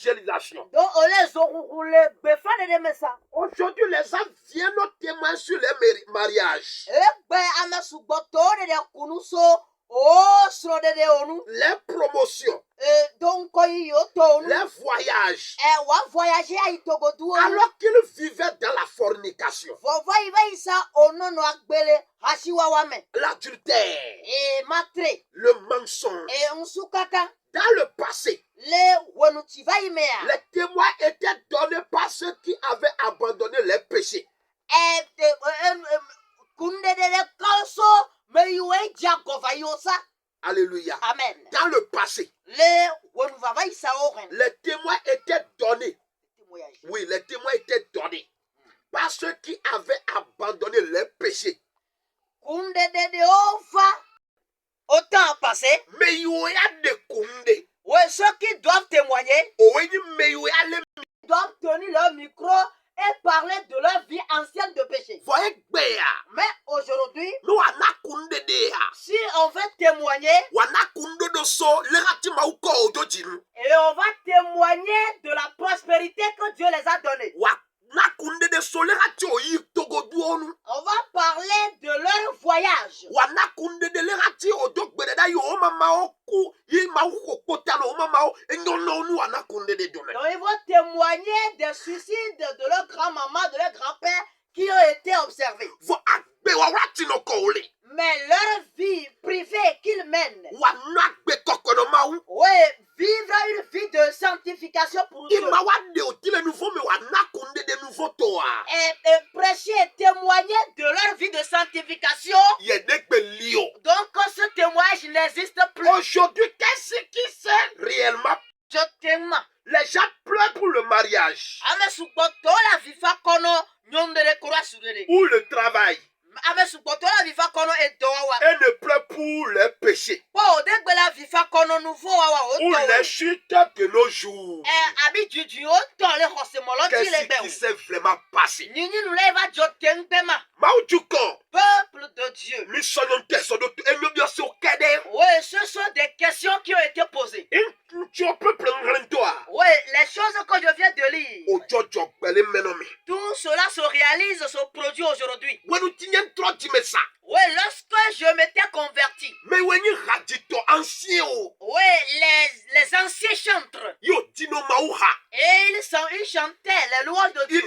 évangélisation. Donc, on les roulé, befane de mesa. Aujourd'hui, les gens viennent au témoin sur les mariages, les promotions, les voyages, alors qu'ils vivaient dans la fornication, l'adultère, le mensonge. Dans le passé, les témoins étaient donnés par ceux qui avaient abandonné les péchés. Alléluia. Amen. Dans le passé, les témoins étaient donnés. Oui, les témoins étaient donnés par ceux qui avaient abandonné les péchés. Au temps passé, Mais il y a des Koundé. ouais, ceux qui doivent témoigner doivent tenir leur micro et parler de leur vie ancienne de péché. Mais aujourd'hui, si on veut témoigner, et on va témoigner de la prospérité que Dieu les a donnée. On va parler de leur voyage. Donc ils vont témoigner des suicides de leur grand-maman, de leur grand-père qui ont été observés. Mais leur vie privée qu'ils mènent, ouais, vivre une vie de sanctification pour Dieu. Et prêcher et témoigner de leur vie de sanctification. Donc ce témoignage n'existe plus. Aujourd'hui, qu'est-ce qui s'est réellement? Les gens pleurent pour le mariage ou le travail. Et ne pleurent pour les péchés ou les chutes de nos jours. Qu'est-ce qui s'est vraiment passé? Peuple de Dieu. Oui, Ce sont des questions qui ont été posées. Oui, les choses que je viens de lire. Tout cela se réalise, se produit aujourd'hui. Oui, lorsque je m'étais converti. Oui, les anciens chantres. Et ils chantaient les louanges de Dieu.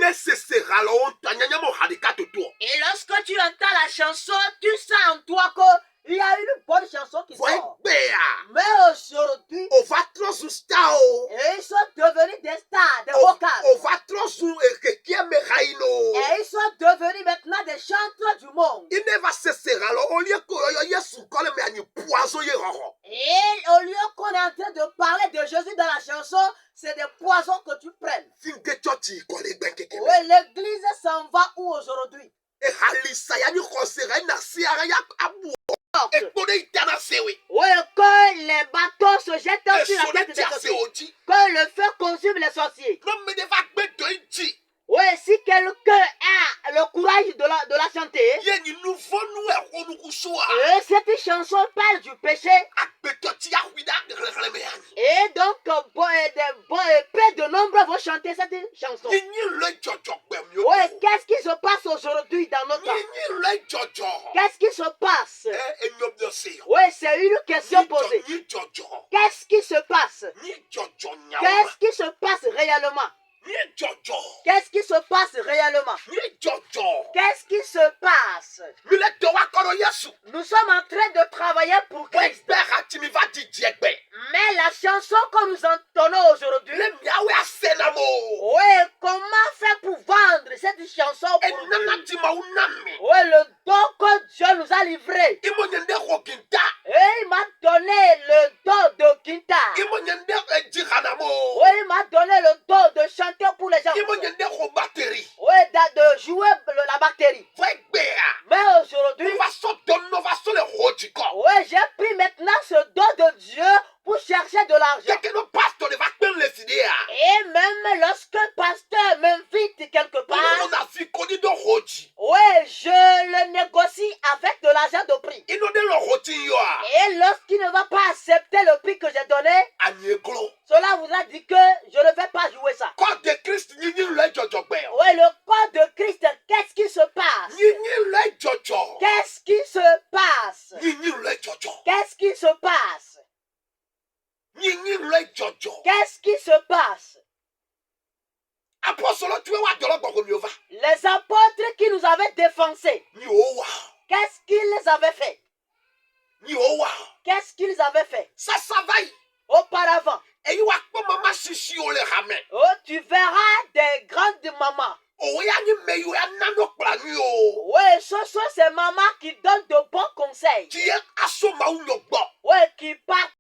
Et lorsque tu entends la chanson, tu sens en toi qu'il y a une bonne chanson qui sort. Mais aujourd'hui, et ils sont devenus des stars, des vocales. Et ils sont devenus maintenant des chanteurs du monde. Et au lieu qu'on est en train de parler de Jésus dans la chanson, c'est des poisons que tu prennes. Oui, l'église s'en va où aujourd'hui? Oui, que les bâtons se jettent sur la tête des sorciers. Que le feu consume les sorciers. Oui, si quelqu'un a le courage de la chanter, et cette chanson parle du péché, et donc peu de nombre vont chanter cette chanson. Oui, qu'est-ce qui se passe aujourd'hui dans notre temps? Qu'est-ce qui se passe? Oui, c'est une question posée. Qu'est-ce qui se passe? Qu'est-ce qui se passe réellement? Qu'est-ce qui se passe réellement? Qu'est-ce qui se passe? Nous sommes en train de travailler pour Christ. Mais la chanson que nous entendons aujourd'hui, oui, comment faire pour vendre cette chanson pour Dieu? Oui, le don que Dieu nous a livré. Et il m'a donné le don de guitare. Oui, il m'a donné le don de chanter pour les gens. Oui, de jouer la batterie. Mais aujourd'hui, oui, j'ai pris maintenant ce don de Dieu pour chercher de l'argent. Et même lorsque le pasteur m'invite quelque part, oui, je le négocie avec de l'argent de prix. Et lorsqu'il ne va pas accepter le prix que j'ai donné, cela voudra dire que je ne vais Qu'est-ce qui se passe? Qu'est-ce qui se passe? Les apôtres qui nous avaient défoncés, qu'est-ce qu'ils avaient fait? Qu'est-ce qu'ils avaient fait? Auparavant. Oh, tu verras des grandes mamans. Oui, ce sont ces mamans qui donnent de bons conseils. Oui, qui partent